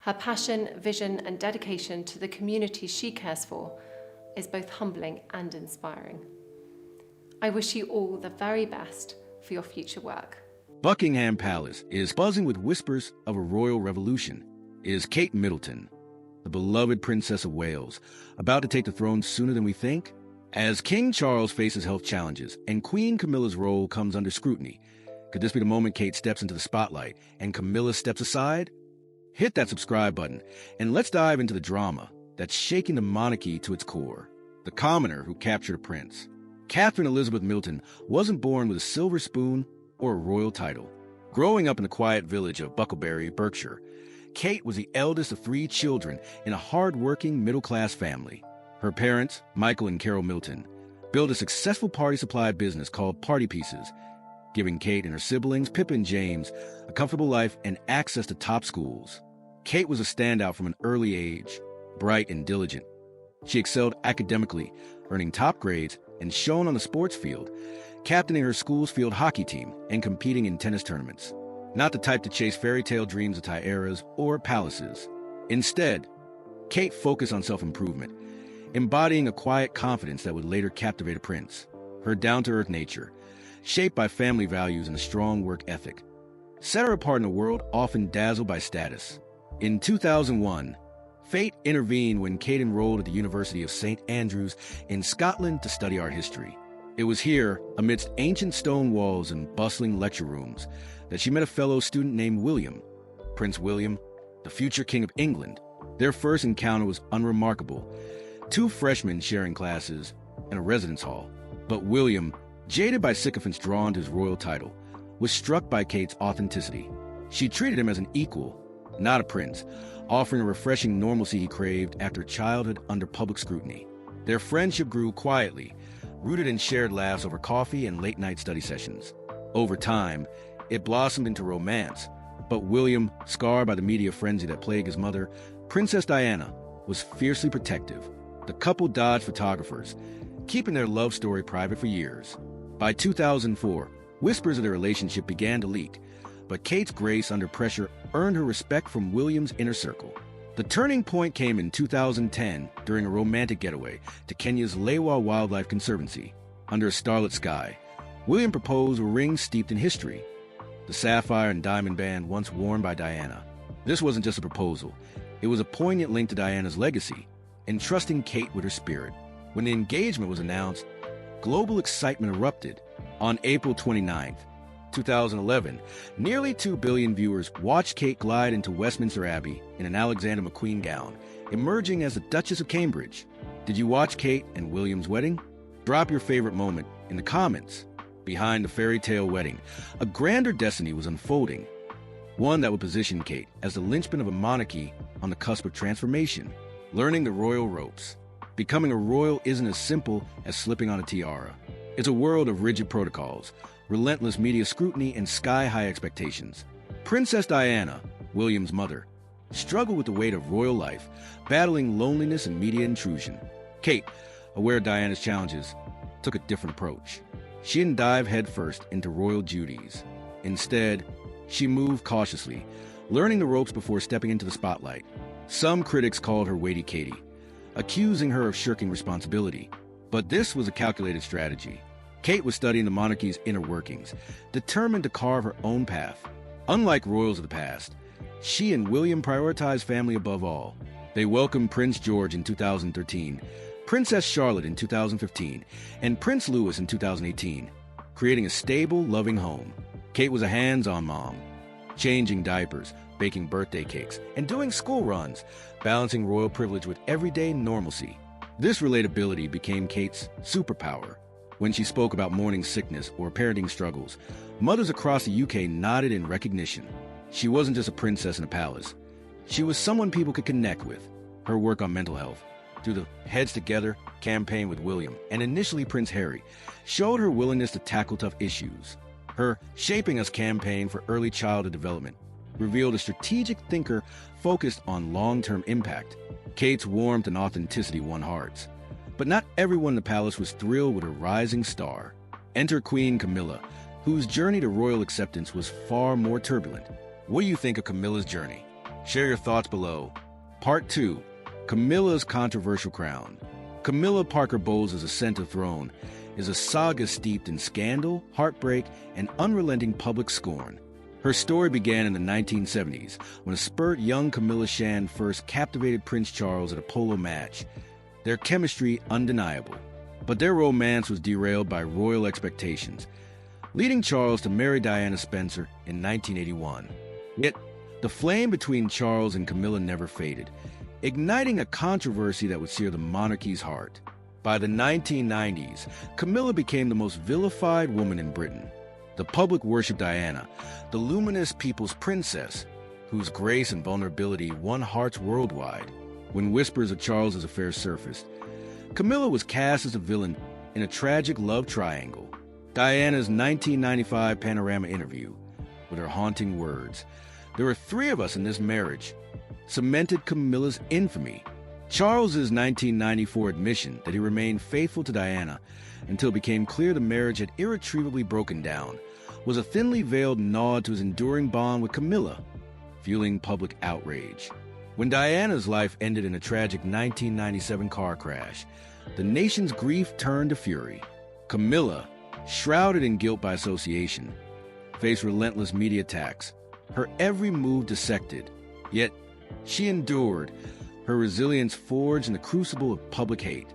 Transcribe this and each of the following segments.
Her passion, vision, and dedication to the community she cares for is both humbling and inspiring. I wish you all the very best for your future work. Buckingham Palace is buzzing with whispers of a royal revolution. Is Kate Middleton, the beloved Princess of Wales, about to take the throne sooner than we think? As King Charles faces health challenges and Queen Camilla's role comes under scrutiny, could this be the moment Kate steps into the spotlight and Camilla steps aside? Hit that subscribe button and let's dive into the drama that's shaking the monarchy to its core. The commoner who captured a prince. Catherine Elizabeth Middleton wasn't born with a silver spoon or a royal title. Growing up in the quiet village of Bucklebury, Berkshire, Kate was the eldest of 3 children in a hard-working middle-class family. Her parents, Michael and Carol Middleton, built a successful party supply business called Party Pieces, giving Kate and her siblings, Pippa and James, a comfortable life and access to top schools. Kate was a standout from an early age, bright and diligent. She excelled academically, earning top grades and shone on the sports field, captaining her school's field hockey team and competing in tennis tournaments. Not the type to chase fairy tale dreams of tiaras or palaces. Instead, Kate focused on self-improvement, embodying a quiet confidence that would later captivate a prince. Her down-to-earth nature, shaped by family values and a strong work ethic, set her apart in a world often dazzled by status. In 2001, fate intervened when Kate enrolled at the University of St. Andrews in Scotland to study art history. It was here, amidst ancient stone walls and bustling lecture rooms, that she met a fellow student named William. Prince William, the future King of England. Their first encounter was unremarkable. 2 freshmen sharing classes and a residence hall. But William, jaded by sycophants drawn to his royal title, was struck by Kate's authenticity. She treated him as an equal, not a prince, offering a refreshing normalcy he craved after childhood under public scrutiny. Their friendship grew quietly, rooted in shared laughs over coffee and late-night study sessions. Over time, it blossomed into romance, but William, scarred by the media frenzy that plagued his mother, Princess Diana, was fiercely protective. The couple dodged photographers, keeping their love story private for years. By 2004, whispers of their relationship began to leak, but Kate's grace under pressure earned her respect from William's inner circle. The turning point came in 2010 during a romantic getaway to Kenya's Lewa Wildlife Conservancy. Under a starlit sky, William proposed a ring steeped in history, the sapphire and diamond band once worn by Diana. This wasn't just a proposal. It was a poignant link to Diana's legacy, entrusting Kate with her spirit. When the engagement was announced, global excitement erupted. On April 29, 2011, nearly 2 billion viewers watched Kate glide into Westminster Abbey in an Alexander McQueen gown, emerging as the Duchess of Cambridge. Did you watch Kate and William's wedding? Drop your favorite moment in the comments. Behind the fairy tale wedding, a grander destiny was unfolding, one that would position Kate as the linchpin of a monarchy on the cusp of transformation, learning the royal ropes. Becoming a royal isn't as simple as slipping on a tiara. It's a world of rigid protocols, relentless media scrutiny, and sky-high expectations. Princess Diana, William's mother, struggled with the weight of royal life, battling loneliness and media intrusion. Kate, aware of Diana's challenges, took a different approach. She didn't dive headfirst into royal duties. Instead, she moved cautiously, learning the ropes before stepping into the spotlight. Some critics called her Weighty Katie, accusing her of shirking responsibility. But this was a calculated strategy. Kate was studying the monarchy's inner workings, determined to carve her own path. Unlike royals of the past, she and William prioritized family above all. They welcomed Prince George in 2013, Princess Charlotte in 2015, and Prince Louis in 2018, creating a stable, loving home. Kate was a hands-on mom, changing diapers, baking birthday cakes, and doing school runs, balancing royal privilege with everyday normalcy. This relatability became Kate's superpower. When she spoke about morning sickness or parenting struggles, mothers across the UK nodded in recognition. She wasn't just a princess in a palace. She was someone people could connect with. Her work on mental health, through the Heads Together campaign with William and initially Prince Harry, showed her willingness to tackle tough issues. Her Shaping Us campaign for early childhood development revealed a strategic thinker focused on long-term impact. Kate's warmth and authenticity won hearts. But not everyone in the palace was thrilled with her rising star. Enter Queen Camilla, whose journey to royal acceptance was far more turbulent. What do you think of Camilla's journey? Share your thoughts below. Part 2. Camilla's Controversial Crown. Camilla Parker Bowles' ascent to throne is a saga steeped in scandal, heartbreak, and unrelenting public scorn. Her story began in the 1970s when a spurt young Camilla Shan first captivated Prince Charles at a polo match. Their chemistry undeniable, but their romance was derailed by royal expectations, leading Charles to marry Diana Spencer in 1981. Yet, the flame between Charles and Camilla never faded, igniting a controversy that would sear the monarchy's heart. By the 1990s, Camilla became the most vilified woman in Britain. The public worshipped Diana, the luminous people's princess, whose grace and vulnerability won hearts worldwide. When whispers of Charles's affair surfaced, Camilla was cast as a villain in a tragic love triangle. Diana's 1995 Panorama interview, with her haunting words, "There are three of us in this marriage," cemented Camilla's infamy. Charles's 1994 admission that he remained faithful to Diana until it became clear the marriage had irretrievably broken down was a thinly veiled nod to his enduring bond with Camilla, fueling public outrage. When Diana's life ended in a tragic 1997 car crash, the nation's grief turned to fury. Camilla, shrouded in guilt by association, faced relentless media attacks, her every move dissected. Yet, she endured, her resilience forged in the crucible of public hate.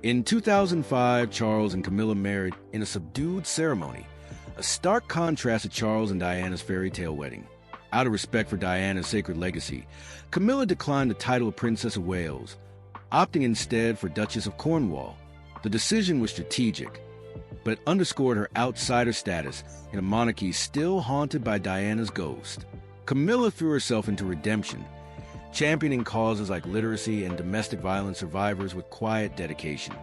In 2005, Charles and Camilla married in a subdued ceremony, a stark contrast to Charles and Diana's fairy tale wedding. Out of respect for Diana's sacred legacy, Camilla declined the title of Princess of Wales, opting instead for Duchess of Cornwall. The decision was strategic, but it underscored her outsider status in a monarchy still haunted by Diana's ghost. Camilla threw herself into redemption, championing causes like literacy and domestic violence survivors with quiet dedication.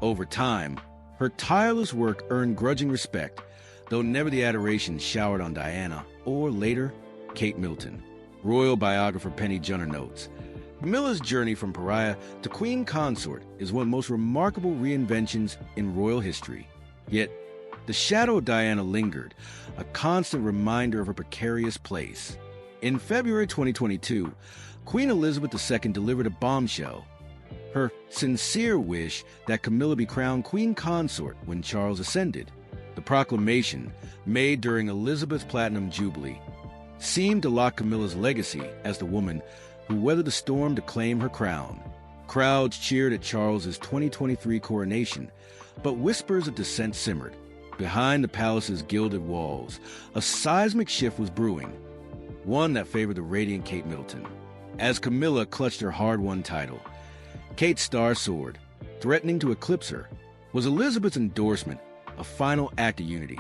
Over time, her tireless work earned grudging respect, though never the adoration showered on Diana, or later, Kate Middleton. Royal biographer Penny Junor notes, Camilla's journey from pariah to queen consort is one of the most remarkable reinventions in royal history. Yet, the shadow of Diana lingered, a constant reminder of her precarious place. In February 2022, Queen Elizabeth II delivered a bombshell, her sincere wish that Camilla be crowned queen consort when Charles ascended. The proclamation, made during Elizabeth's Platinum Jubilee, seemed to lock Camilla's legacy as the woman who weathered the storm to claim her crown. Crowds cheered at Charles's 2023 coronation, but whispers of dissent simmered. Behind the palace's gilded walls, a seismic shift was brewing, one that favored the radiant Kate Middleton. As Camilla clutched her hard-won title, Kate's star soared, threatening to eclipse her. Was Elizabeth's endorsement a final act of unity,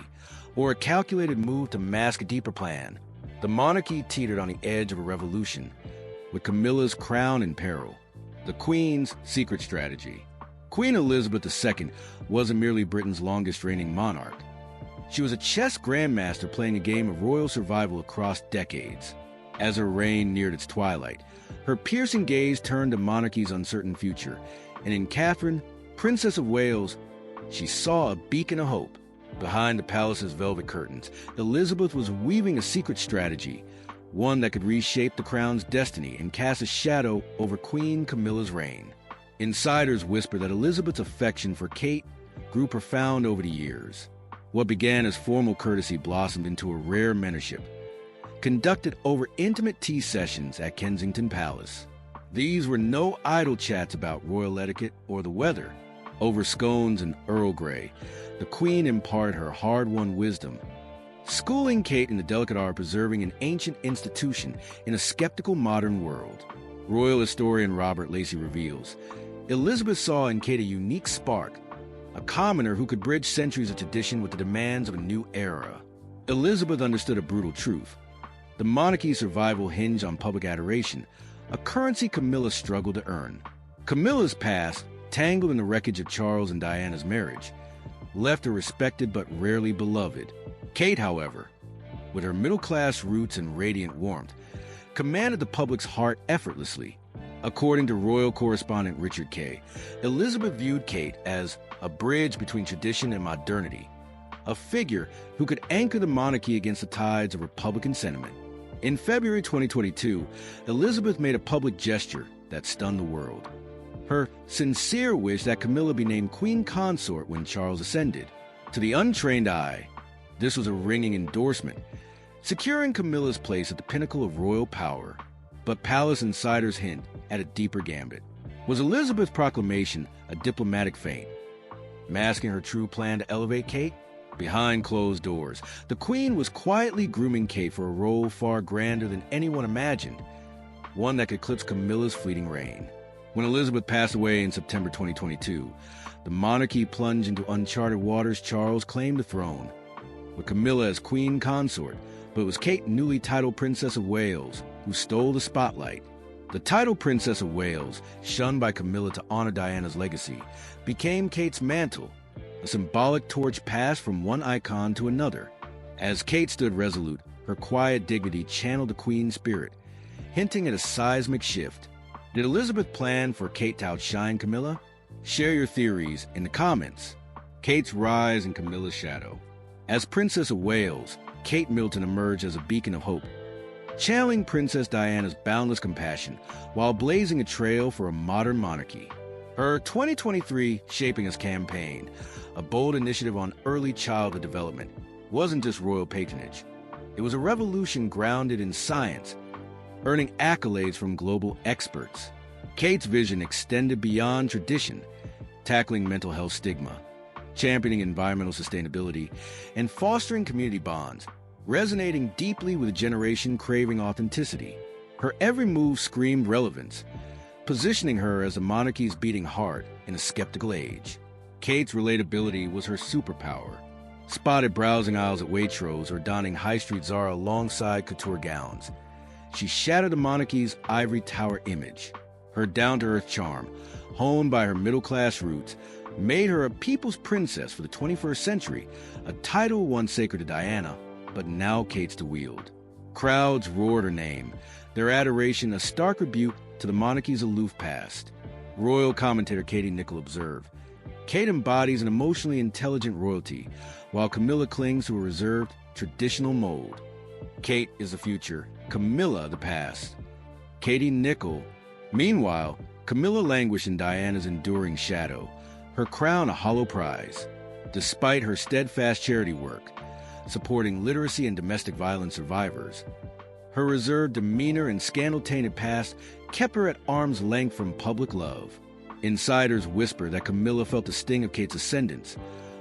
or a calculated move to mask a deeper plan? The monarchy teetered on the edge of a revolution, with Camilla's crown in peril. The Queen's secret strategy. Queen Elizabeth II wasn't merely Britain's longest-reigning monarch. She was a chess grandmaster playing a game of royal survival across decades. As her reign neared its twilight, her piercing gaze turned to monarchy's uncertain future, and in Catherine, Princess of Wales, she saw a beacon of hope. Behind the palace's velvet curtains, Elizabeth was weaving a secret strategy, one that could reshape the crown's destiny and cast a shadow over Queen Camilla's reign. Insiders whisper that Elizabeth's affection for Kate grew profound over the years. What began as formal courtesy blossomed into a rare mentorship, conducted over intimate tea sessions at Kensington Palace. These were no idle chats about royal etiquette or the weather. Over scones and Earl Grey, the Queen imparted her hard-won wisdom, schooling Kate in the delicate art of preserving an ancient institution in a skeptical modern world. Royal historian Robert Lacey reveals, Elizabeth saw in Kate a unique spark, a commoner who could bridge centuries of tradition with the demands of a new era. Elizabeth understood a brutal truth. The monarchy's survival hinged on public adoration, a currency Camilla struggled to earn. Camilla's past, tangled in the wreckage of Charles and Diana's marriage, left her respected but rarely beloved. Kate, however, with her middle-class roots and radiant warmth, commanded the public's heart effortlessly. According to royal correspondent Richard Kay, Elizabeth viewed Kate as a bridge between tradition and modernity, a figure who could anchor the monarchy against the tides of Republican sentiment. In February 2022, Elizabeth made a public gesture that stunned the world. Her sincere wish that Camilla be named Queen Consort when Charles ascended. To the untrained eye, this was a ringing endorsement, securing Camilla's place at the pinnacle of royal power. But palace insiders hint at a deeper gambit. Was Elizabeth's proclamation a diplomatic feint, masking her true plan to elevate Kate? Behind closed doors, the Queen was quietly grooming Kate for a role far grander than anyone imagined, one that could eclipse Camilla's fleeting reign. When Elizabeth passed away in September 2022, the monarchy plunged into uncharted waters. Charles claimed the throne, with Camilla as Queen Consort, but it was Kate, newly titled Princess of Wales, who stole the spotlight. The title Princess of Wales, shunned by Camilla to honor Diana's legacy, became Kate's mantle, a symbolic torch passed from one icon to another. As Kate stood resolute, her quiet dignity channeled the Queen's spirit, hinting at a seismic shift. Did Elizabeth plan for Kate to outshine Camilla? Share your theories in the comments. Kate's rise and Camilla's shadow. As Princess of Wales, Kate Middleton emerged as a beacon of hope, channeling Princess Diana's boundless compassion while blazing a trail for a modern monarchy. Her 2023 Shaping Us campaign, a bold initiative on early childhood development, wasn't just royal patronage. It was a revolution grounded in science, earning accolades from global experts. Kate's vision extended beyond tradition, tackling mental health stigma, championing environmental sustainability, and fostering community bonds, resonating deeply with a generation craving authenticity. Her every move screamed relevance, positioning her as the monarchy's beating heart in a skeptical age. Kate's relatability was her superpower. Spotted browsing aisles at Waitrose or donning high street Zara alongside couture gowns, she shattered the monarchy's ivory tower image. Her down-to-earth charm, honed by her middle-class roots, made her a people's princess for the 21st century, a title once sacred to Diana, but now Kate's to wield. Crowds roared her name, their adoration a stark rebuke to the monarchy's aloof past. Royal commentator Katie Nichol observed, Kate embodies an emotionally intelligent royalty, while Camilla clings to a reserved, traditional mold. Kate is the future, Camilla the past. Katie Nichol. Meanwhile, Camilla languished in Diana's enduring shadow, her crown a hollow prize. Despite her steadfast charity work, supporting literacy and domestic violence survivors, her reserved demeanor and scandal-tainted past kept her at arm's length from public love. Insiders whisper that Camilla felt the sting of Kate's ascendance,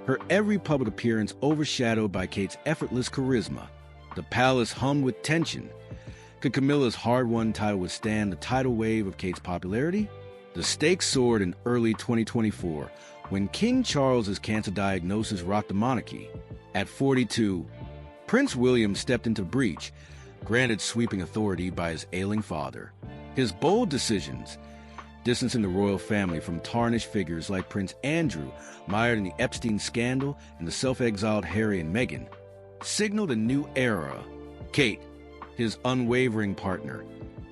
her every public appearance overshadowed by Kate's effortless charisma. The palace hummed with tension. Could Camilla's hard-won title withstand the tidal wave of Kate's popularity? The stakes soared in early 2024 when King Charles's cancer diagnosis rocked the monarchy. At 42, Prince William stepped into the breach, granted sweeping authority by his ailing father. His bold decisions, distancing the royal family from tarnished figures like Prince Andrew, mired in the Epstein scandal, and the self-exiled Harry and Meghan, signaled a new era. Kate, his unwavering partner,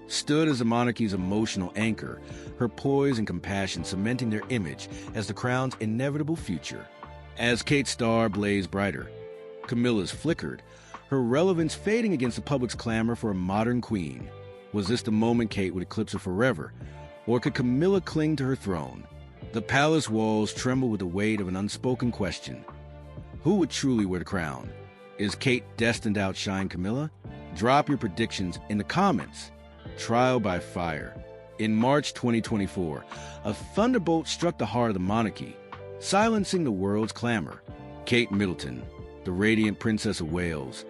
stood as the monarchy's emotional anchor, her poise and compassion cementing their image as the crown's inevitable future. As Kate's star blazed brighter, Camilla's flickered, her relevance fading against the public's clamor for a modern queen. Was this the moment Kate would eclipse her forever, or could Camilla cling to her throne? The palace walls trembled with the weight of an unspoken question. Who would truly wear the crown? Is Kate destined to outshine Camilla? Drop your predictions in the comments. Trial by fire. In March 2024, a thunderbolt struck the heart of the monarchy, silencing the world's clamor. Kate Middleton, the radiant Princess of Wales,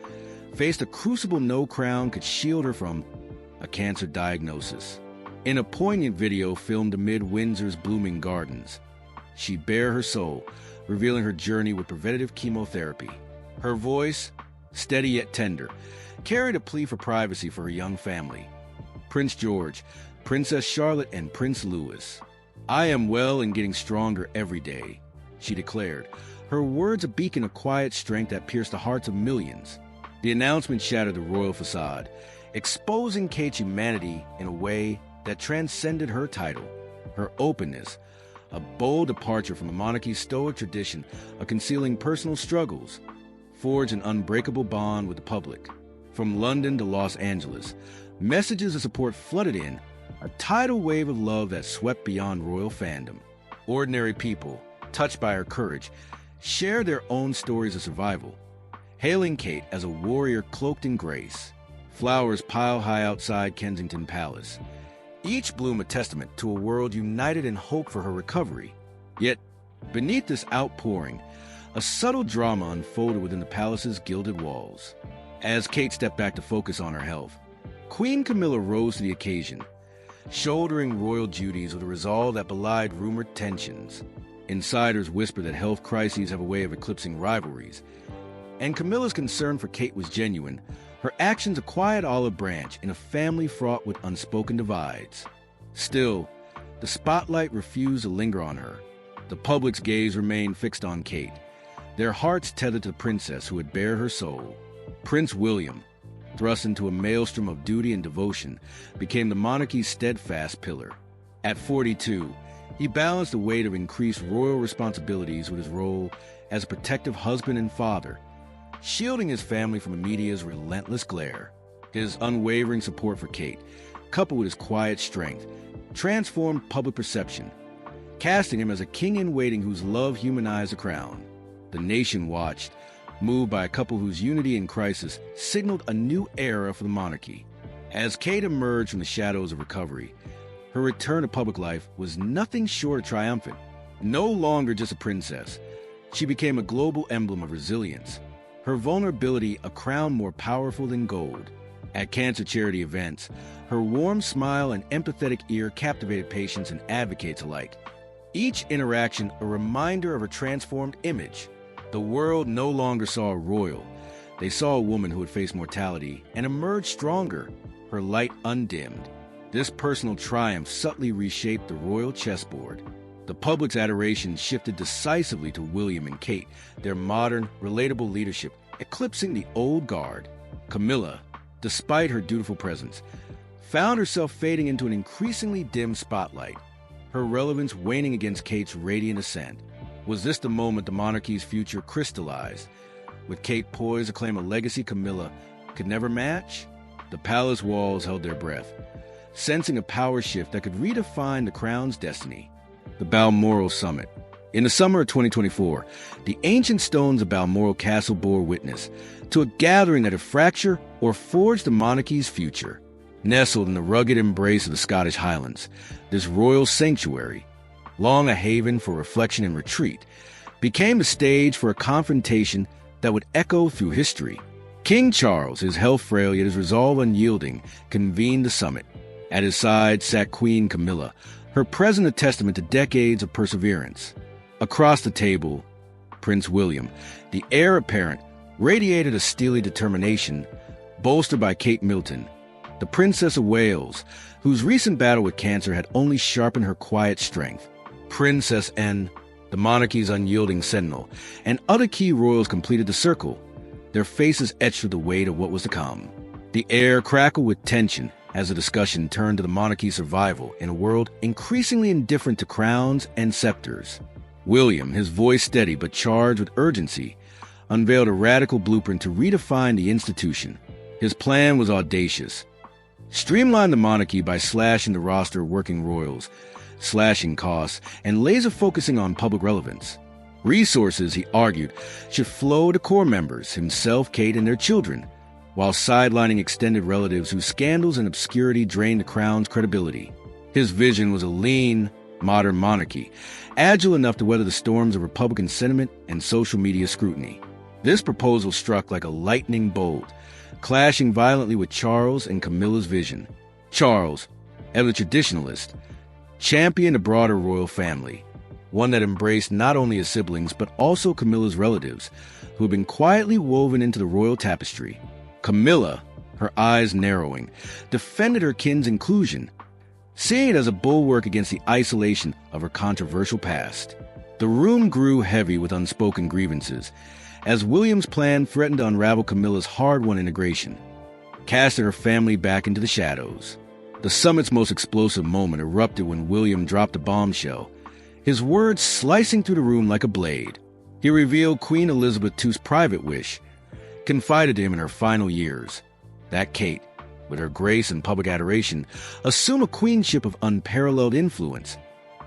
faced a crucible no crown could shield her from: a cancer diagnosis. In a poignant video filmed amid Windsor's blooming gardens, she bare her soul, revealing her journey with preventative chemotherapy. Her voice, steady yet tender, carried a plea for privacy for her young family. Prince George, Princess Charlotte, and Prince Louis. "I am well and getting stronger every day," she declared, her words a beacon of quiet strength that pierced the hearts of millions. The announcement shattered the royal facade, exposing Kate's humanity in a way that transcended her title. Her openness, a bold departure from the monarchy's stoic tradition of concealing personal struggles, forged an unbreakable bond with the public. From London to Los Angeles, messages of support flooded in, a tidal wave of love that swept beyond royal fandom. Ordinary people, touched by her courage, shared their own stories of survival, hailing Kate as a warrior cloaked in grace. Flowers pile high outside Kensington Palace, each bloom a testament to a world united in hope for her recovery. Yet, beneath this outpouring, a subtle drama unfolded within the palace's gilded walls. As Kate stepped back to focus on her health, Queen Camilla rose to the occasion, shouldering royal duties with a resolve that belied rumored tensions. Insiders whisper that health crises have a way of eclipsing rivalries, and Camilla's concern for Kate was genuine, her actions a quiet olive branch in a family fraught with unspoken divides. Still, the spotlight refused to linger on her. The public's gaze remained fixed on Kate, their hearts tethered to the princess who had bared her soul. Prince William, thrust into a maelstrom of duty and devotion, became the monarchy's steadfast pillar. At 42, he balanced the weight of increased royal responsibilities with his role as a protective husband and father, shielding his family from the media's relentless glare. His unwavering support for Kate, coupled with his quiet strength, transformed public perception, casting him as a king-in-waiting whose love humanized the crown. The nation watched, moved by a couple whose unity in crisis signaled a new era for the monarchy. As Kate emerged from the shadows of recovery, her return to public life was nothing short of triumphant. No longer just a princess, she became a global emblem of resilience, her vulnerability a crown more powerful than gold. At cancer charity events, her warm smile and empathetic ear captivated patients and advocates alike, each interaction a reminder of her transformed image. The world no longer saw a royal. They saw a woman who had faced mortality and emerged stronger, her light undimmed. This personal triumph subtly reshaped the royal chessboard. The public's adoration shifted decisively to William and Kate, their modern, relatable leadership eclipsing the old guard. Camilla, despite her dutiful presence, found herself fading into an increasingly dim spotlight, her relevance waning against Kate's radiant ascent. Was this the moment the monarchy's future crystallized, with Kate poised to claim a legacy Camilla could never match? The palace walls held their breath, sensing a power shift that could redefine the crown's destiny. The Balmoral Summit. In the summer of 2024, the ancient stones of Balmoral Castle bore witness to a gathering that had fractured or forged the monarchy's future. Nestled in the rugged embrace of the Scottish Highlands, this royal sanctuary, long a haven for reflection and retreat, became the stage for a confrontation that would echo through history. King Charles, his health frail yet his resolve unyielding, convened the summit. At his side sat Queen Camilla, her presence a testament to decades of perseverance. Across the table, Prince William, the heir apparent, radiated a steely determination, bolstered by Kate Middleton, the Princess of Wales, whose recent battle with cancer had only sharpened her quiet strength. Princess Anne, the monarchy's unyielding sentinel, and other key royals completed the circle, their faces etched with the weight of what was to come. The air crackled with tension as the discussion turned to the monarchy's survival in a world increasingly indifferent to crowns and scepters. William, his voice steady but charged with urgency, unveiled a radical blueprint to redefine the institution. His plan was audacious. Streamline the monarchy by slashing the roster of working royals, slashing costs, and laser-focusing on public relevance. Resources, he argued, should flow to core members, himself, Kate, and their children, while sidelining extended relatives whose scandals and obscurity drained the crown's credibility. His vision was a lean, modern monarchy, agile enough to weather the storms of Republican sentiment and social media scrutiny. This proposal struck like a lightning bolt, clashing violently with Charles and Camilla's vision. Charles, ever traditionalist, championed a broader royal family, one that embraced not only his siblings but also Camilla's relatives, who had been quietly woven into the royal tapestry. Camilla, her eyes narrowing, defended her kin's inclusion, seeing it as a bulwark against the isolation of her controversial past. The room grew heavy with unspoken grievances, as William's plan threatened to unravel Camilla's hard-won integration, casting her family back into the shadows. The summit's most explosive moment erupted when William dropped a bombshell, his words slicing through the room like a blade. He revealed Queen Elizabeth II's private wish, confided to him in her final years. That Kate, with her grace and public adoration, assumed a queenship of unparalleled influence,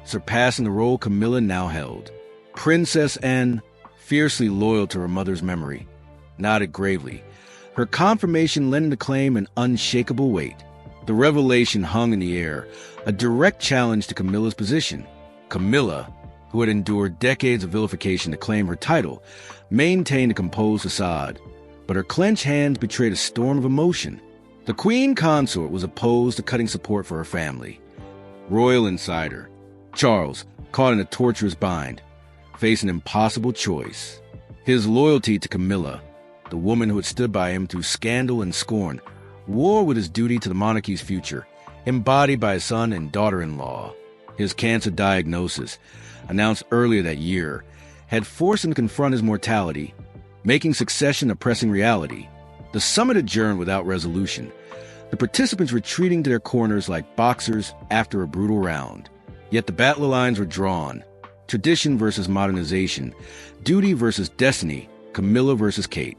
surpassing the role Camilla now held. Princess Anne, fiercely loyal to her mother's memory, nodded gravely, her confirmation lending the claim an unshakable weight. The revelation hung in the air, a direct challenge to Camilla's position. Camilla, who had endured decades of vilification to claim her title, maintained a composed facade, but her clenched hands betrayed a storm of emotion. The queen consort was opposed to cutting support for her family. Royal insider, Charles, caught in a torturous bind, faced an impossible choice. His loyalty to Camilla, the woman who had stood by him through scandal and scorn, war with his duty to the monarchy's future, embodied by his son and daughter-in-law. His cancer diagnosis, announced earlier that year, had forced him to confront his mortality, making succession a pressing reality. The summit adjourned without resolution, the participants retreating to their corners like boxers after a brutal round. Yet the battle lines were drawn. Tradition versus modernization, duty versus destiny, Camilla versus Kate.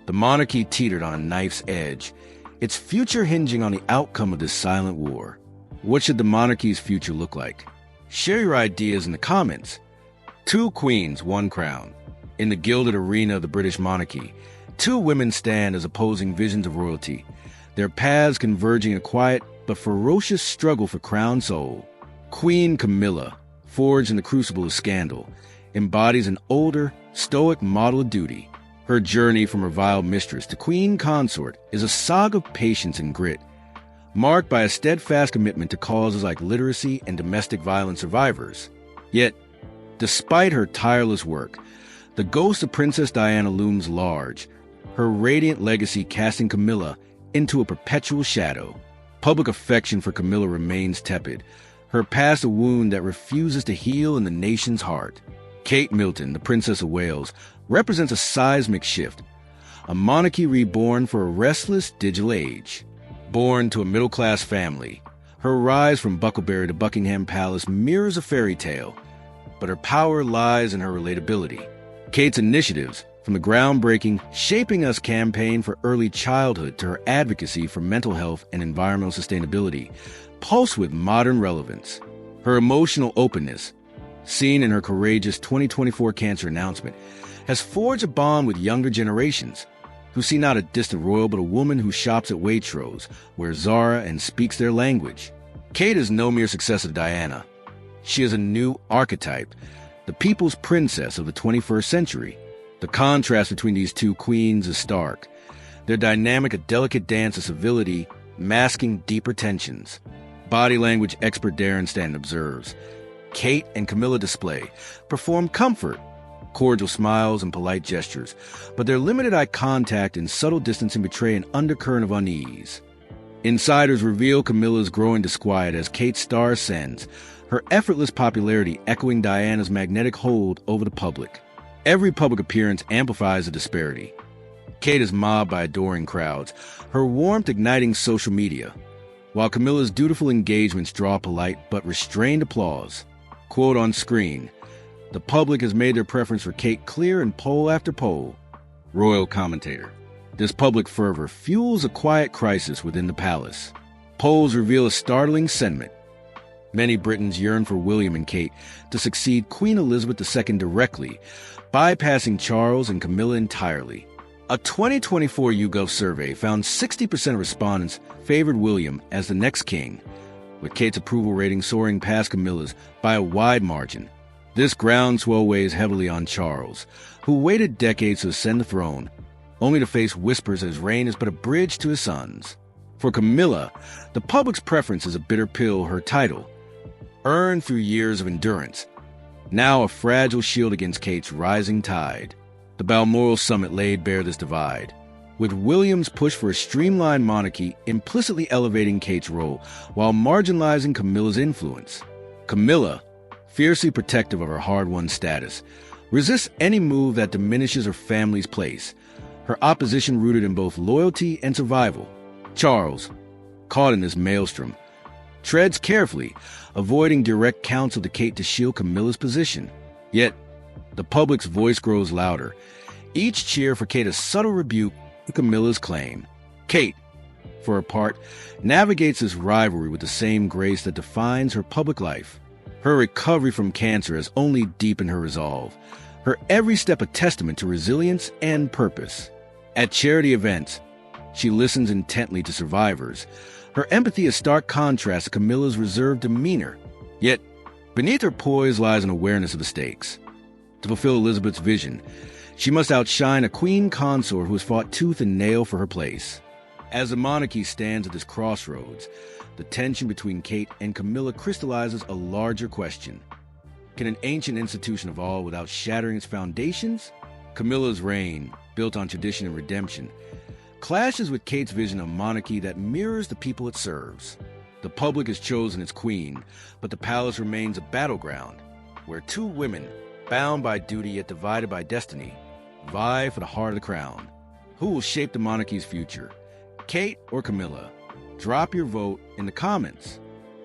The monarchy teetered on a knife's edge, its future hinging on the outcome of this silent war. What should the monarchy's future look like? Share your ideas in the comments. 2 queens, 1 crown. In the gilded arena of the British monarchy, 2 women stand as opposing visions of royalty, their paths converging in a quiet but ferocious struggle for crown soul. Queen Camilla, forged in the crucible of scandal, embodies an older, stoic model of duty. Her journey from reviled mistress to queen consort is a saga of patience and grit, marked by a steadfast commitment to causes like literacy and domestic violence survivors. Yet, despite her tireless work, the ghost of Princess Diana looms large, her radiant legacy casting Camilla into a perpetual shadow. Public affection for Camilla remains tepid, her past a wound that refuses to heal in the nation's heart. Kate Middleton, the Princess of Wales, represents a seismic shift, a monarchy reborn for a restless digital age. Born to a middle-class family, her rise from Bucklebury to Buckingham Palace mirrors a fairy tale, but her power lies in her relatability. Kate's initiatives, from the groundbreaking Shaping Us campaign for early childhood to her advocacy for mental health and environmental sustainability, pulse with modern relevance. Her emotional openness, seen in her courageous 2024 cancer announcement, has forged a bond with younger generations, who see not a distant royal but a woman who shops at Waitrose, wears Zara, and speaks their language. Kate is no mere successor of Diana. She is a new archetype, the people's princess of the 21st century. The contrast between these 2 queens is stark, their dynamic a delicate dance of civility masking deeper tensions. Body language expert Darren Stanton observes, Kate and Camilla perform comfort, cordial smiles and polite gestures, but their limited eye contact and subtle distancing betray an undercurrent of unease. Insiders reveal Camilla's growing disquiet as Kate's star ascends, her effortless popularity echoing Diana's magnetic hold over the public. Every public appearance amplifies the disparity. Kate is mobbed by adoring crowds, her warmth igniting social media, while Camilla's dutiful engagements draw polite but restrained applause. Quote on screen, "The public has made their preference for Kate clear in poll after poll." Royal commentator, this public fervor fuels a quiet crisis within the palace. Polls reveal a startling sentiment. Many Britons yearn for William and Kate to succeed Queen Elizabeth II directly, bypassing Charles and Camilla entirely. A 2024 YouGov survey found 60% of respondents favored William as the next king, with Kate's approval rating soaring past Camilla's by a wide margin. This groundswell weighs heavily on Charles, who waited decades to ascend the throne, only to face whispers that his reign is but a bridge to his sons. For Camilla, the public's preference is a bitter pill, her title, earned through years of endurance, now a fragile shield against Kate's rising tide. The Balmoral Summit laid bare this divide, with William's push for a streamlined monarchy implicitly elevating Kate's role while marginalizing Camilla's influence. Camilla, fiercely protective of her hard-won status, resists any move that diminishes her family's place, her opposition rooted in both loyalty and survival. Charles, caught in this maelstrom, treads carefully, avoiding direct counsel to Kate to shield Camilla's position. Yet, the public's voice grows louder, each cheer for Kate a subtle rebuke to Camilla's claim. Kate, for her part, navigates this rivalry with the same grace that defines her public life. Her recovery from cancer has only deepened her resolve, her every step a testament to resilience and purpose. At charity events, she listens intently to survivors, her empathy a stark contrast to Camilla's reserved demeanor. Yet, beneath her poise lies an awareness of the stakes. To fulfill Elizabeth's vision, she must outshine a queen consort who has fought tooth and nail for her place. As the monarchy stands at this crossroads, the tension between Kate and Camilla crystallizes a larger question. Can an ancient institution evolve without shattering its foundations? Camilla's reign, built on tradition and redemption, clashes with Kate's vision of a monarchy that mirrors the people it serves. The public has chosen its queen, but the palace remains a battleground, where two women, bound by duty yet divided by destiny, vie for the heart of the crown. Who will shape the monarchy's future, Kate or Camilla? Drop your vote in the comments.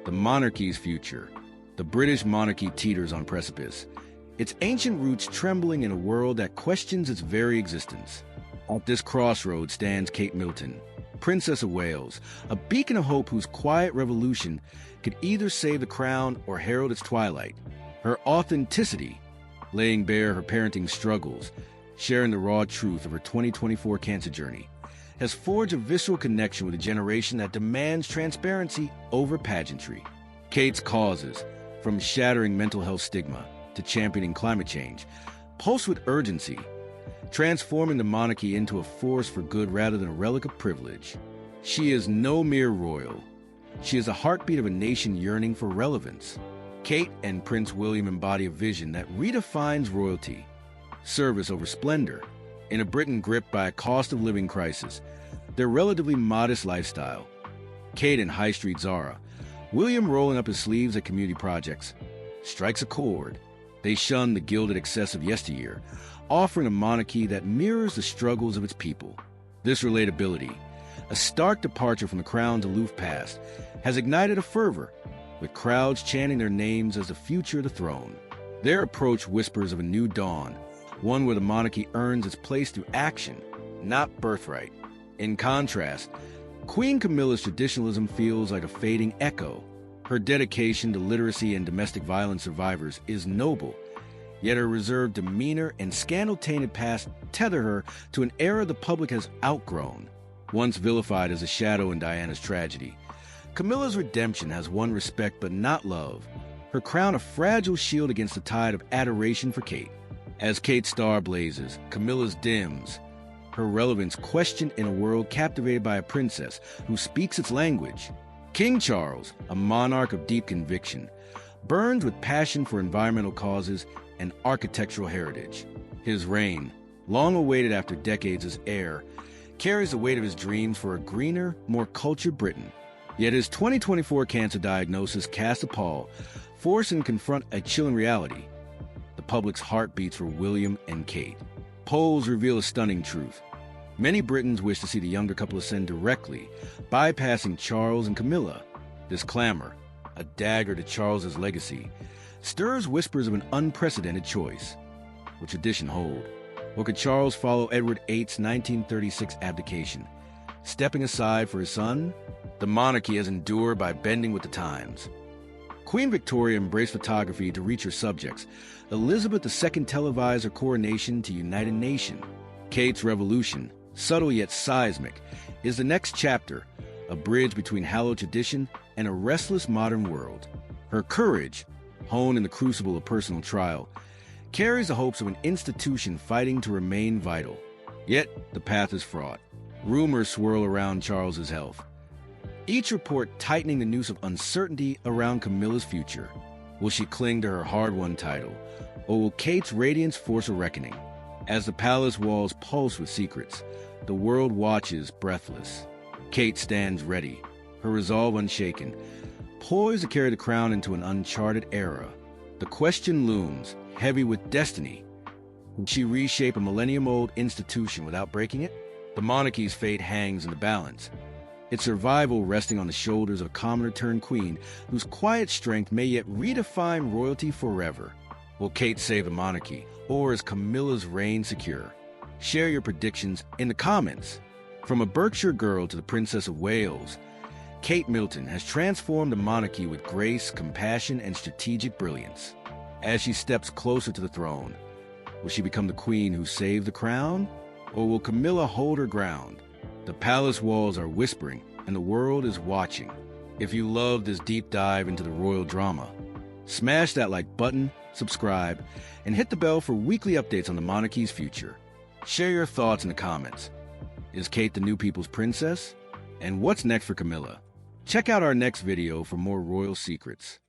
The monarchy's future. The British monarchy teeters on precipice, its ancient roots trembling in a world that questions its very existence. At this crossroad stands Kate Middleton, Princess of Wales, a beacon of hope whose quiet revolution could either save the crown or herald its twilight. Her authenticity, laying bare her parenting struggles, sharing the raw truth of her 2024 cancer journey, has forged a visceral connection with a generation that demands transparency over pageantry. Kate's causes, from shattering mental health stigma to championing climate change, pulse with urgency, transforming the monarchy into a force for good rather than a relic of privilege. She is no mere royal. She is the heartbeat of a nation yearning for relevance. Kate and Prince William embody a vision that redefines royalty, service over splendor. In a Britain gripped by a cost of living crisis, their relatively modest lifestyle, Kate in High Street Zara, William rolling up his sleeves at community projects, strikes a chord. They shun the gilded excess of yesteryear, offering a monarchy that mirrors the struggles of its people. This relatability, a stark departure from the crown's aloof past, has ignited a fervor, with crowds chanting their names as the future of the throne. Their approach whispers of a new dawn, one where the monarchy earns its place through action, not birthright. In contrast, Queen Camilla's traditionalism feels like a fading echo. Her dedication to literacy and domestic violence survivors is noble, yet her reserved demeanor and scandal-tainted past tether her to an era the public has outgrown. Once vilified as a shadow in Diana's tragedy, Camilla's redemption has won respect but not love, her crown a fragile shield against the tide of adoration for Kate. As Kate's star blazes, Camilla's dims, her relevance questioned in a world captivated by a princess who speaks its language. King Charles, a monarch of deep conviction, burns with passion for environmental causes and architectural heritage. His reign, long awaited after decades as heir, carries the weight of his dreams for a greener, more cultured Britain. Yet his 2024 cancer diagnosis casts a pall, forcing him to confront a chilling reality. The public's heart beats for William and Kate. Polls reveal a stunning truth. Many Britons wish to see the younger couple ascend directly, bypassing Charles and Camilla. This clamor, a dagger to Charles's legacy, stirs whispers of an unprecedented choice. Will tradition hold? Or could Charles follow Edward VIII's 1936 abdication, stepping aside for his son? The monarchy has endured by bending with the times. Queen Victoria embraced photography to reach her subjects. Elizabeth II televised her coronation to unite a nation. Kate's revolution, subtle yet seismic, is the next chapter, a bridge between hallowed tradition and a restless modern world. Her courage, honed in the crucible of personal trial, carries the hopes of an institution fighting to remain vital. Yet, the path is fraught. Rumors swirl around Charles's health, each report tightening the noose of uncertainty around Camilla's future. Will she cling to her hard-won title, or will Kate's radiance force a reckoning? As the palace walls pulse with secrets, the world watches breathless. Kate stands ready, her resolve unshaken, poised to carry the crown into an uncharted era. The question looms, heavy with destiny. Will she reshape a millennium-old institution without breaking it? The monarchy's fate hangs in the balance, its survival resting on the shoulders of a commoner-turned-queen whose quiet strength may yet redefine royalty forever. Will Kate save the monarchy, or is Camilla's reign secure? Share your predictions in the comments. From a Berkshire girl to the Princess of Wales, Kate Middleton has transformed the monarchy with grace, compassion, and strategic brilliance. As she steps closer to the throne, will she become the queen who saved the crown? Or will Camilla hold her ground? The palace walls are whispering, and the world is watching. If you love this deep dive into the royal drama, smash that like button, subscribe, and hit the bell for weekly updates on the monarchy's future. Share your thoughts in the comments. Is Kate the new people's princess? And what's next for Camilla? Check out our next video for more royal secrets.